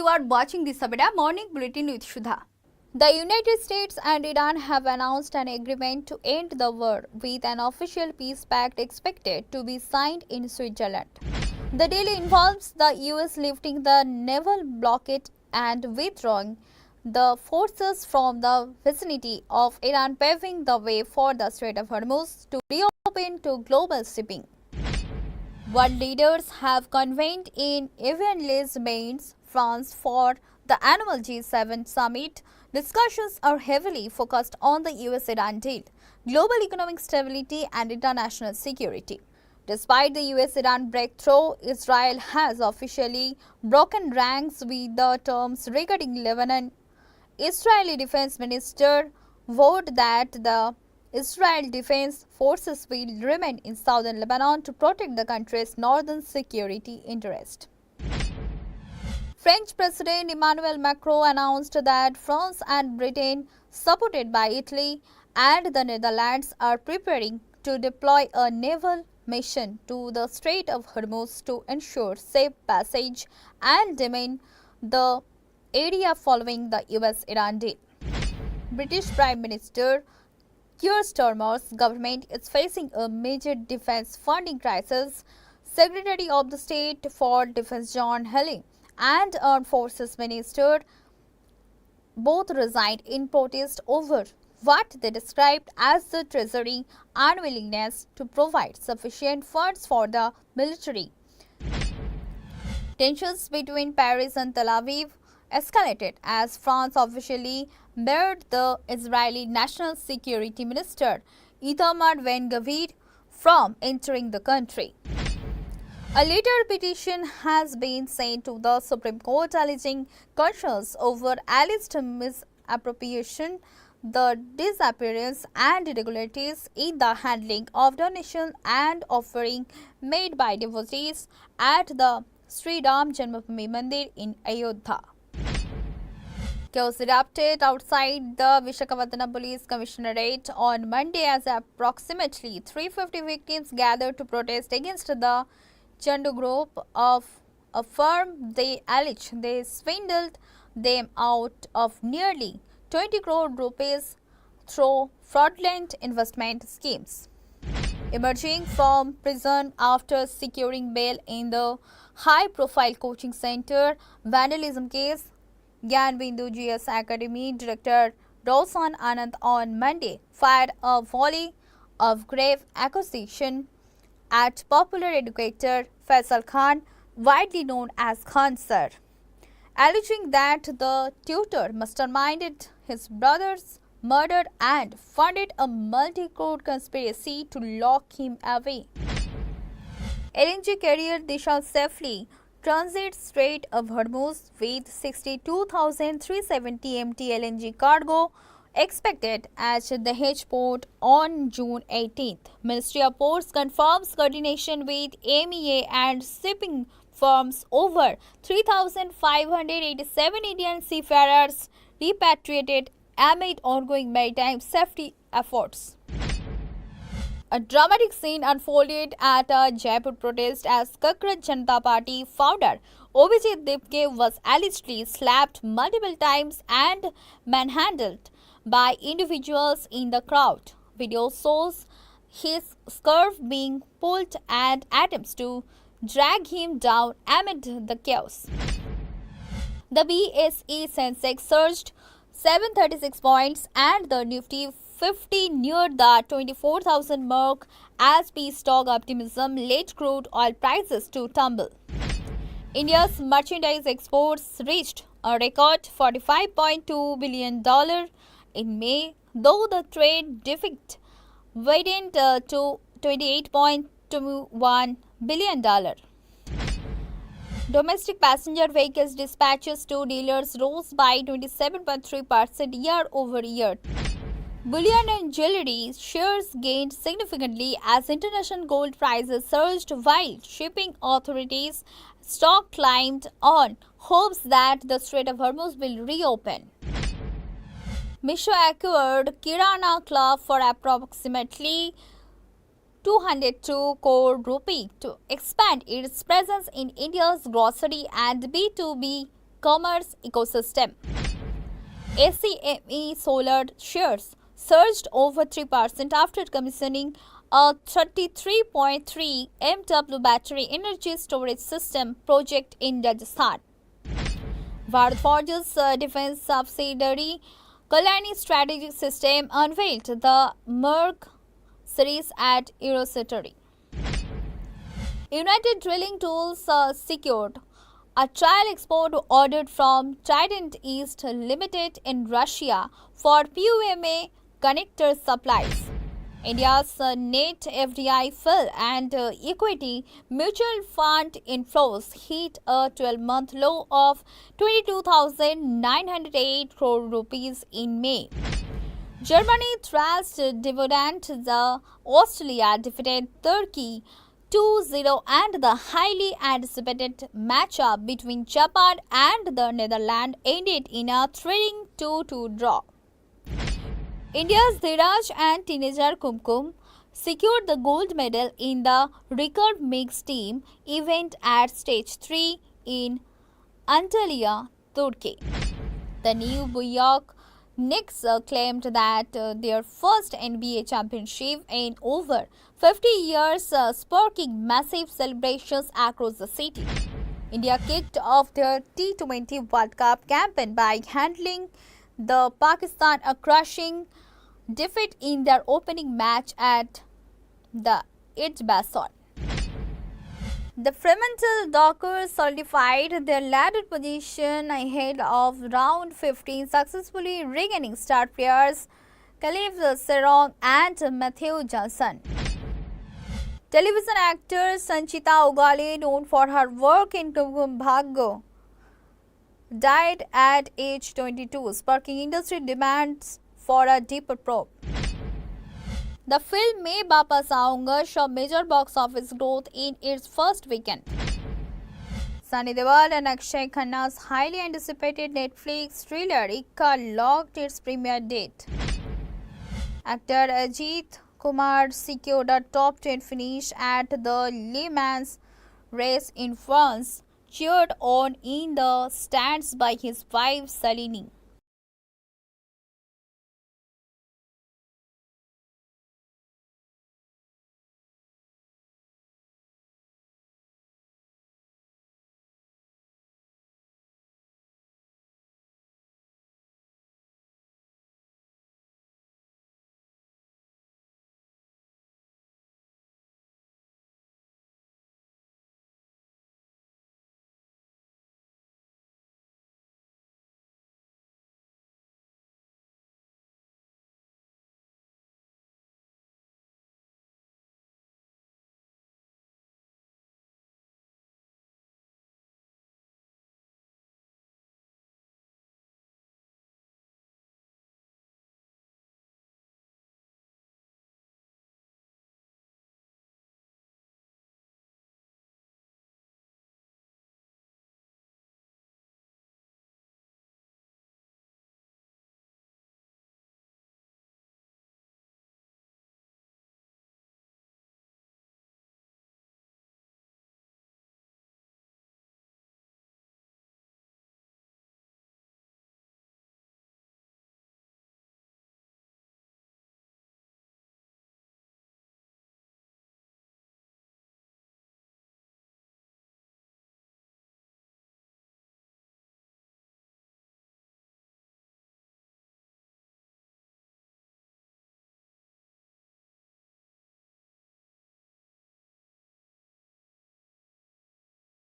are watching the Savera Morning Bulletin with Shudha. The United States and Iran have announced an agreement to end the war, with an official peace pact expected to be signed in Switzerland. The deal involves the US lifting the naval blockade and withdrawing the forces from the vicinity of Iran, paving the way for the Strait of Hormuz to reopen to global shipping. World leaders have convened in Evian-les-Bains, France for the annual G7 summit. Discussions are heavily focused on the US-Iran deal, global economic stability and international security. Despite the US-Iran breakthrough, Israel has officially broken ranks with the terms regarding Lebanon. Israeli Defense Minister vowed that the Israel Defense Forces will remain in southern Lebanon to protect the country's northern security interest. French President Emmanuel Macron announced that France and Britain, supported by Italy and the Netherlands, are preparing to deploy a naval mission to the Strait of Hormuz to ensure safe passage and domain the area following the US-Iran deal. British Prime Minister Keir Starmer's government is facing a major defense funding crisis. Secretary of the State for Defense John Healey and Armed Forces Minister both resigned in protest over what they described as the Treasury unwillingness to provide sufficient funds for the military. Tensions between Paris and Tel Aviv escalated as France officially barred the Israeli National Security Minister Itamar Ben-Gvir from entering the country. A later petition has been sent to the Supreme Court alleging concerns over alleged misappropriation, the disappearance and irregularities in the handling of donation and offering made by devotees at the Sri Ram Janmabhoomi Mandir in Ayodhya. Chaos erupted outside the Visakhapatnam Police Commissionerate on Monday as approximately 350 victims gathered to protest against the Chandu Group of a firm they allege they swindled them out of nearly 20 crore rupees through fraudulent investment schemes. Emerging from prison after securing bail in the high-profile coaching center vandalism case, Gyanbindu GS Academy Director Roshan Anand on Monday fired a volley of grave accusation at popular educator Faisal Khan, widely known as Khan Sir, alleging that the tutor masterminded his brother's murder and funded a multi-crore conspiracy to lock him away. LNG carrier Disha safely transit Strait of Hormuz with 62,370 MT LNG cargo expected at the Dahej port on June 18th. Ministry of Ports confirms coordination with MEA and shipping firms. Over 3,587 Indian seafarers repatriated amid ongoing maritime safety efforts. A dramatic scene unfolded at a Jaipur protest as Kakrat Janata Party founder Abhijit Dipke was allegedly slapped multiple times and manhandled by individuals in the crowd. Video shows his scarf being pulled and attempts to drag him down amid the chaos. The BSE Sensex surged 736 points and the Nifty 50 neared the 24,000 mark as peace talk optimism led crude oil prices to tumble. India's merchandise exports reached a record $45.2 billion in May, though the trade deficit widened to $28.21 billion. Domestic passenger vehicles dispatches to dealers rose by 27.3% year over year. Bullion and jewelry shares gained significantly as international gold prices surged while shipping authorities' stock climbed on hopes that the Strait of Hormuz will reopen. Misho acquired Kirana Club for approximately 202 crore rupee to expand its presence in India's grocery and B2B commerce ecosystem. ACME Solar shares surged over 3% after commissioning a 33.3 MW battery energy storage system project in Rajasthan. Bharat Forge's defense subsidiary Kalyani Strategic System unveiled the Merc series at Eurocity. United Drilling Tools secured a trial export order from Trident East Limited in Russia for PUMA connector supplies. India's net FDI fell and equity mutual fund inflows hit a 12-month low of 22,908 crore rupees in May. Germany thrashed dividend. The Australia defeated Turkey 2-0, and the highly anticipated matchup between Japan and the Netherlands ended in a thrilling 2-2 draw. India's Dhiraj and teenager Kumkum secured the gold medal in the recurve mixed team event at Stage 3 in Antalya, Turkey. The New York Knicks claimed that their first NBA championship in over 50 years, sparking massive celebrations across the city. India kicked off their T20 World Cup campaign by handling the Pakistan a crushing defeat in their opening match at the Edgbaston. The Fremantle Dockers solidified their ladder position ahead of round 15, successfully regaining star players Khalif Serong and Matthew Johnson. Television actor Sanchita Ogale, known for her work in Kumkum Bhagyo, died at age 22, sparking industry demands for a deeper probe. The film Main Wapas Aaunga saw major box office growth in its first weekend. Sunny Deol and Akshay Khanna's highly anticipated Netflix thriller Ikka locked its premiere date. Actor Ajit Kumar secured a top 10 finish at the Le Mans race in France, cheered on in the stands by his wife Salini.